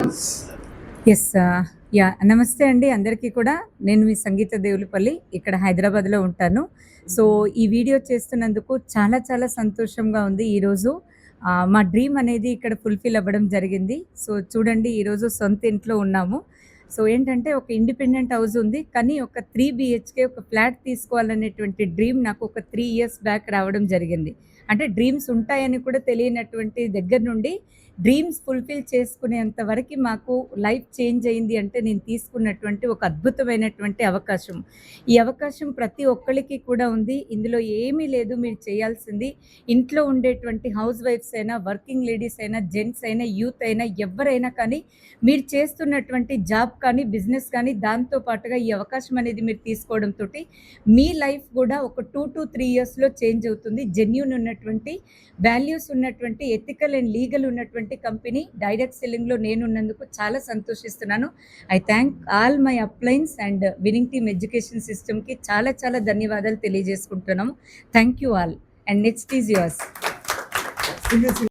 questions. Yes. నమస్తే అండి అందరికీ కూడా. నేను మీ సంగీత దేవులపల్లి ఇక్కడ హైదరాబాద్లో ఉంటాను. సో ఈ వీడియో చేస్తున్నందుకు చాలా చాలా సంతోషంగా ఉంది ఈరోజు. మా డ్రీమ్ అనేది ఇక్కడ ఫుల్ఫిల్ అవ్వడం జరిగింది. సో చూడండి, ఈరోజు సొంత ఇంట్లో ఉన్నాము. సో ఏంటంటే ఒక ఇండిపెండెంట్ హౌస్ ఉంది, కానీ ఒక 3 BHK ఒక ఫ్లాట్ తీసుకోవాలనేటువంటి డ్రీమ్ నాకు ఒక 3 ఇయర్స్ బ్యాక్ రావడం జరిగింది. అంటే డ్రీమ్స్ ఉంటాయని కూడా తెలియనటువంటి దగ్గర నుండి డ్రీమ్స్ ఫుల్ఫిల్ చేసుకునేంత వరకు మాకు లైఫ్ చేంజ్ అయింది. అంటే నేను తీసుకున్నటువంటి ఒక అద్భుతమైనటువంటి అవకాశం. ఈ అవకాశం ప్రతి ఒక్కరికి కూడా ఉంది. ఇందులో ఏమీ లేదు, మీరు చేయాల్సింది ఇంట్లో ఉండేటువంటి హౌస్ వైఫ్స్ అయినా, వర్కింగ్ లేడీస్ అయినా, జెంట్స్ అయినా, యూత్ అయినా, ఎవరైనా కానీ మీరు చేస్తున్నటువంటి జాబ్ కానీ, బిజినెస్ కానీ, దాంతో పాటుగా ఈ అవకాశం అనేది మీరు తీసుకోవడంతో మీ లైఫ్ కూడా ఒక 2 to 3 ఇయర్స్లో చేంజ్ అవుతుంది. జెన్యూన్ ఉన్నటువంటి, వాల్యూస్ ఉన్నటువంటి, ఎథికల్ అండ్ లీగల్ ఉన్నటువంటి కంపెనీ డైరెక్ట్ సెల్లింగ్లో నేనున్నందుకు చాలా సంతోషిస్తున్నాను. I thank all my uplines and winning team education సిస్టమ్కి చాలా చాలా ధన్యవాదాలు తెలియజేసుకుంటున్నాము. Thank you all and next is yours.